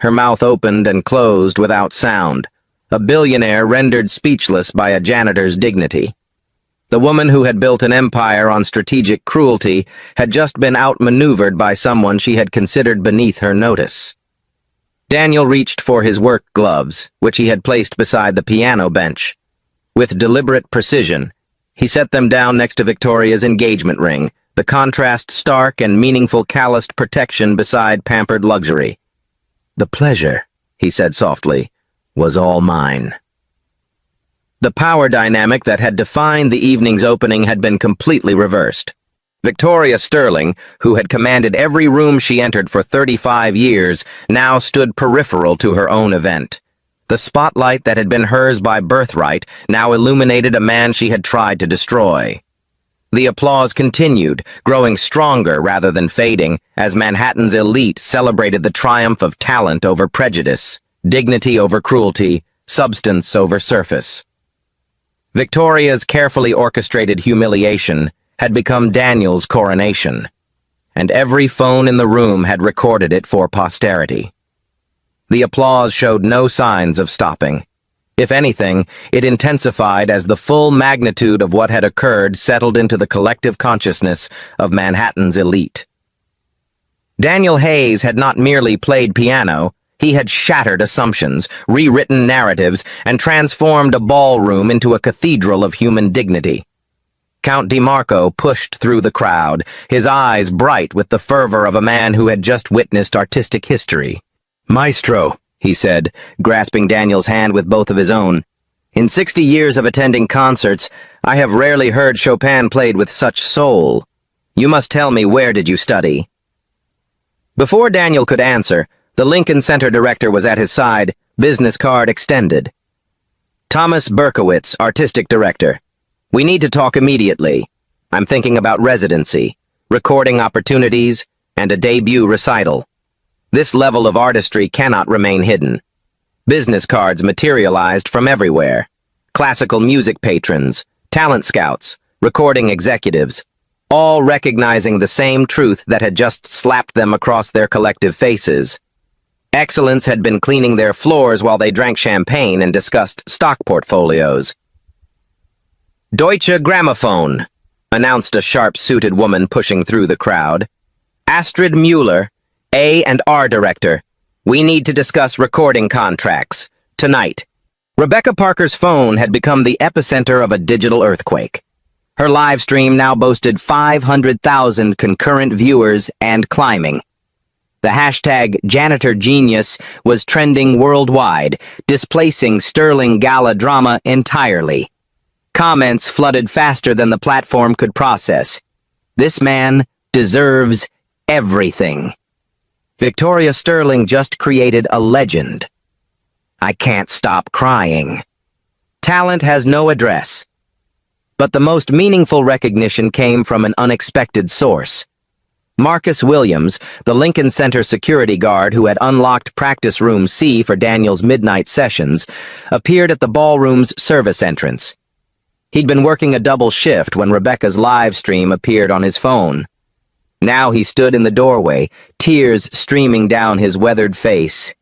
Her mouth opened and closed without sound. a billionaire rendered speechless by a janitor's dignity. The woman who had built an empire on strategic cruelty had just been outmaneuvered by someone she had considered beneath her notice. Daniel reached for his work gloves, which he had placed beside the piano bench. With deliberate precision, he set them down next to Victoria's engagement ring, the contrast stark and meaningful calloused protection beside pampered luxury. "The pleasure," he said softly, "was all mine." The power dynamic that had defined the evening's opening had been completely reversed. Victoria Sterling, who had commanded every room she entered for 35 years, now stood peripheral to her own event. The spotlight that had been hers by birthright now illuminated a man she had tried to destroy. The applause continued, growing stronger rather than fading, as Manhattan's elite celebrated the triumph of talent over prejudice, dignity over cruelty, substance over surface. Victoria's carefully orchestrated humiliation had become Daniel's coronation, and every phone in the room had recorded it for posterity. The applause showed no signs of stopping. If anything, it intensified as the full magnitude of what had occurred settled into the collective consciousness of Manhattan's elite. Daniel Hayes had not merely played piano, he had shattered assumptions, rewritten narratives, and transformed a ballroom into a cathedral of human dignity. Count DeMarco pushed through the crowd, his eyes bright with the fervor of a man who had just witnessed artistic history. "Maestro," he said, grasping Daniel's hand with both of his own. "In 60 years of attending concerts, I have rarely heard Chopin played with such soul. You must tell me, where did you study?" Before Daniel could answer, the Lincoln Center director was at his side, business card extended. "Thomas Berkowitz, artistic director. We need to talk immediately. I'm thinking about residency, recording opportunities, and a debut recital. This level of artistry cannot remain hidden." Business cards materialized from everywhere. Classical music patrons, talent scouts, recording executives, all recognizing the same truth that had just slapped them across their collective faces. Excellence had been cleaning their floors while they drank champagne and discussed stock portfolios. "Deutsche Grammophon," announced a sharp-suited woman pushing through the crowd. "Astrid Mueller, A&R director. We need to discuss recording contracts. Tonight." Rebecca Parker's phone had become the epicenter of a digital earthquake. Her live stream now boasted 500,000 concurrent viewers and climbing. The hashtag #JanitorGenius was trending worldwide, displacing Sterling Gala drama entirely. Comments flooded faster than the platform could process. "This man deserves everything. Victoria Sterling just created a legend. I can't stop crying." Talent has no address. But the most meaningful recognition came from an unexpected source. Marcus Williams, the Lincoln Center security guard who had unlocked Practice Room C for Daniel's midnight sessions, appeared at the ballroom's service entrance. He'd been working a double shift when Rebecca's live stream appeared on his phone. Now he stood in the doorway, tears streaming down his weathered face.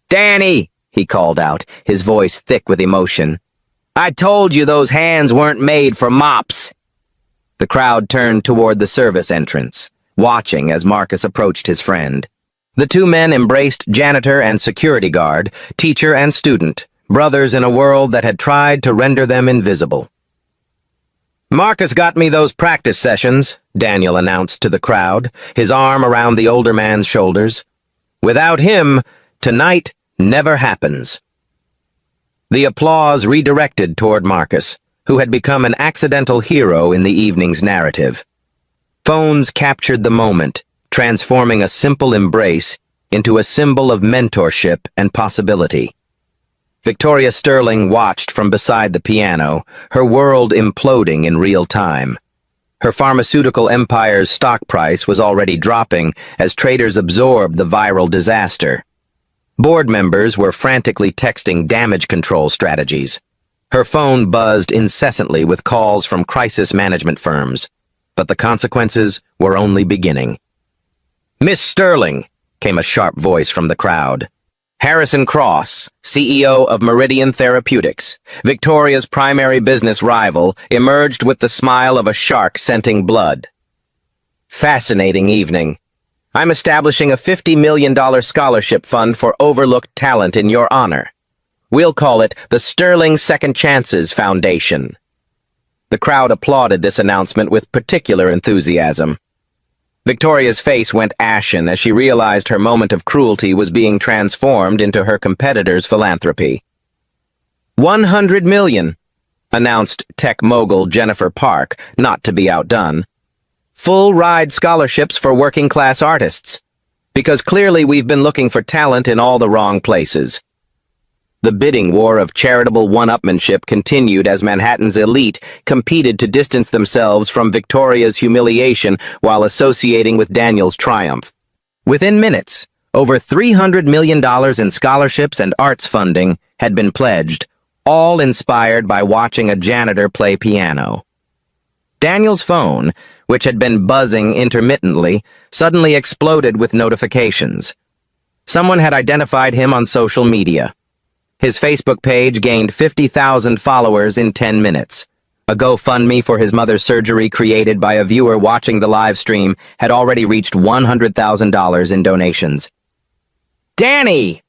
"Danny," he called out, his voice thick with emotion. "I told you those hands weren't made for mops." The crowd turned toward the service entrance, watching as Marcus approached his friend. The two men embraced janitor and security guard, teacher and student, brothers in a world that had tried to render them invisible. "Marcus got me those practice sessions," Daniel announced to the crowd, his arm around the older man's shoulders. "Without him, tonight never happens." The applause redirected toward Marcus, who had become an accidental hero in the evening's narrative. Phones captured the moment, transforming a simple embrace into a symbol of mentorship and possibility. Victoria Sterling watched from beside the piano, her world imploding in real time. Her pharmaceutical empire's stock price was already dropping as traders absorbed the viral disaster. Board members were frantically texting damage control strategies. Her phone buzzed incessantly with calls from crisis management firms, but the consequences were only beginning. "Miss Sterling," came a sharp voice from the crowd. Harrison Cross, CEO of Meridian Therapeutics, Victoria's primary business rival, emerged with the smile of a shark scenting blood. Fascinating evening. I'm establishing a $50 million scholarship fund for overlooked talent in your honor. We'll call it the Sterling Second Chances Foundation. The crowd applauded this announcement with particular enthusiasm. Victoria's face went ashen as she realized her moment of cruelty was being transformed into her competitor's philanthropy. $100 million, announced tech mogul Jennifer Park, not to be outdone. Full-ride scholarships for working-class artists. Because clearly we've been looking for talent in all the wrong places. The bidding war of charitable one-upmanship continued as Manhattan's elite competed to distance themselves from Victoria's humiliation while associating with Daniel's triumph. Within minutes, over $300 million in scholarships and arts funding had been pledged, all inspired by watching a janitor play piano. Daniel's phone, which had been buzzing intermittently, suddenly exploded with notifications. Someone had identified him on social media. His Facebook page gained 50,000 followers in 10 minutes. A GoFundMe for his mother's surgery created by a viewer watching the live stream had already reached $100,000 in donations. "Danny!"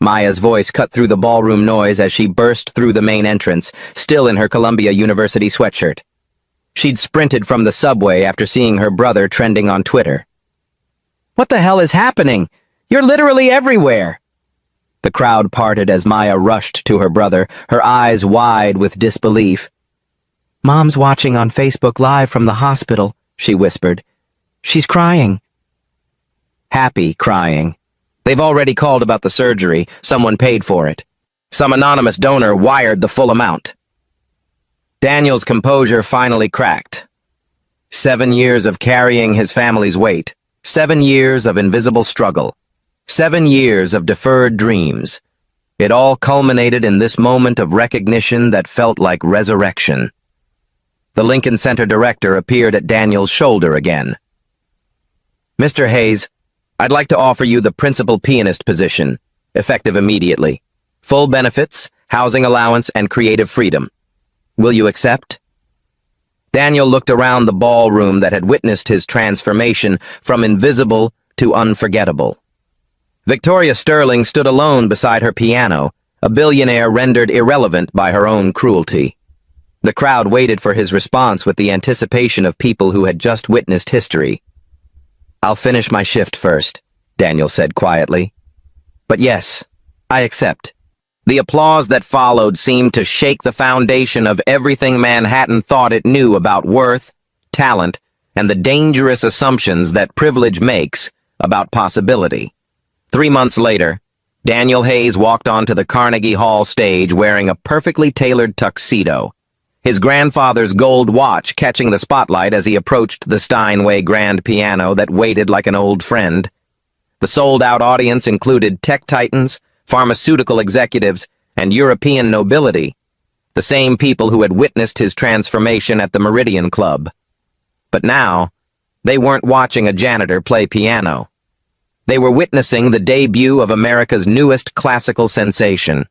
Maya's voice cut through the ballroom noise as she burst through the main entrance, still in her Columbia University sweatshirt. She'd sprinted from the subway after seeing her brother trending on Twitter. "What the hell is happening? You're literally everywhere!" The crowd parted as Maya rushed to her brother, her eyes wide with disbelief. "Mom's watching on Facebook Live from the hospital," she whispered. "She's crying." Happy crying. They've already called about the surgery. Someone paid for it. Some anonymous donor wired the full amount. Daniel's composure finally cracked. 7 years of carrying his family's weight. 7 years of invisible struggle. 7 years of deferred dreams. It all culminated in this moment of recognition that felt like resurrection. The Lincoln Center director appeared at Daniel's shoulder again. "Mr. Hayes, I'd like to offer you the principal pianist position, effective immediately. Full benefits, housing allowance, and creative freedom. Will you accept?" Daniel looked around the ballroom that had witnessed his transformation from invisible to unforgettable. Victoria Sterling stood alone beside her piano, a billionaire rendered irrelevant by her own cruelty. The crowd waited for his response with the anticipation of people who had just witnessed history. "I'll finish my shift first," Daniel said quietly. "But yes, I accept." The applause that followed seemed to shake the foundation of everything Manhattan thought it knew about worth, talent, and the dangerous assumptions that privilege makes about possibility. 3 months later, Daniel Hayes walked onto the Carnegie Hall stage wearing a perfectly tailored tuxedo, his grandfather's gold watch catching the spotlight as he approached the Steinway grand piano that waited like an old friend. The sold-out audience included tech titans, pharmaceutical executives, and European nobility, the same people who had witnessed his transformation at the Meridian Club. But now, they weren't watching a janitor play piano. They were witnessing the debut of America's newest classical sensation.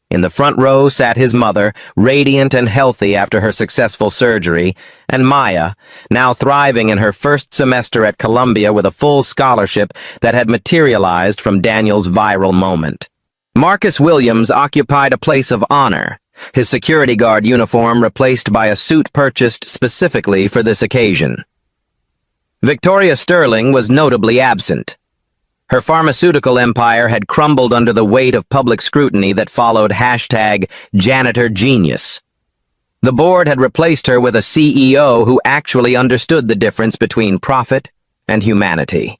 In the front row sat his mother, radiant and healthy after her successful surgery, and Maya, now thriving in her first semester at Columbia with a full scholarship that had materialized from Daniel's viral moment. Marcus Williams occupied a place of honor, his security guard uniform replaced by a suit purchased specifically for this occasion. Victoria Sterling was notably absent. Her pharmaceutical empire had crumbled under the weight of public scrutiny that followed #JanitorGenius. The board had replaced her with a CEO who actually understood the difference between profit and humanity.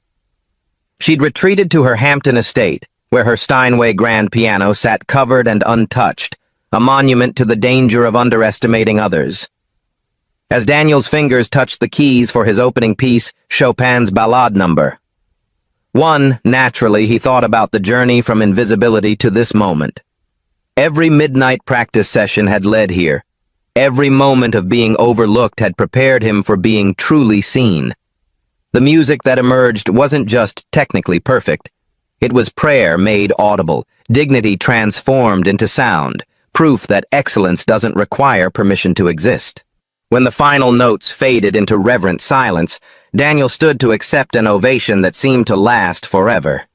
She'd retreated to her Hampton estate, where her Steinway grand piano sat covered and untouched, a monument to the danger of underestimating others. As Daniel's fingers touched the keys for his opening piece, Chopin's Ballade Number 1, naturally, he thought about the journey from invisibility to this moment. Every midnight practice session had led here. Every moment of being overlooked had prepared him for being truly seen. The music that emerged wasn't just technically perfect. It was prayer made audible, dignity transformed into sound, proof that excellence doesn't require permission to exist. When the final notes faded into reverent silence, Daniel stood to accept an ovation that seemed to last forever.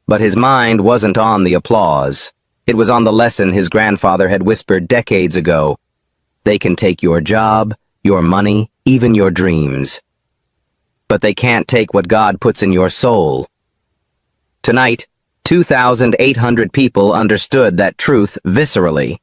But his mind wasn't on the applause. It was on the lesson his grandfather had whispered decades ago. They can take your job, your money, even your dreams. But they can't take what God puts in your soul. Tonight, 2,800 people understood that truth viscerally.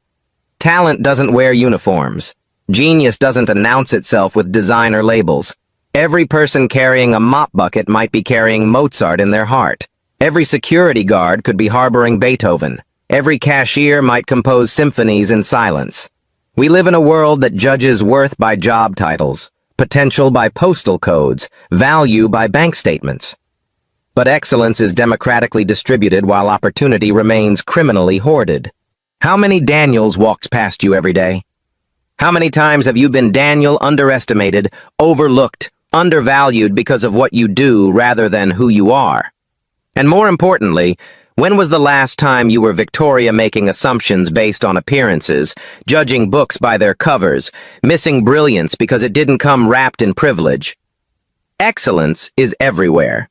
Talent doesn't wear uniforms. Genius doesn't announce itself with designer labels. Every person carrying a mop bucket might be carrying Mozart in their heart. Every security guard could be harboring Beethoven. Every cashier might compose symphonies in silence. We live in a world that judges worth by job titles, potential by postal codes, value by bank statements. But excellence is democratically distributed while opportunity remains criminally hoarded. How many Daniels walks past you every day? How many times have you been Daniel underestimated, overlooked, undervalued because of what you do rather than who you are? And more importantly, when was the last time you were Victoria making assumptions based on appearances, judging books by their covers, missing brilliance because it didn't come wrapped in privilege? Excellence is everywhere.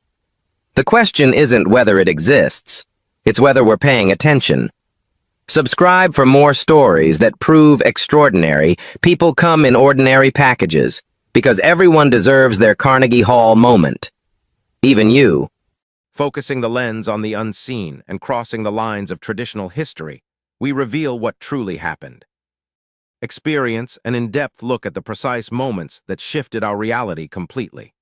The question isn't whether it exists, it's whether we're paying attention. Subscribe for more stories that prove extraordinary. People come in ordinary packages, because everyone deserves their Carnegie Hall moment. Even you. Focusing the lens on the unseen and crossing the lines of traditional history, we reveal what truly happened. Experience an in-depth look at the precise moments that shifted our reality completely.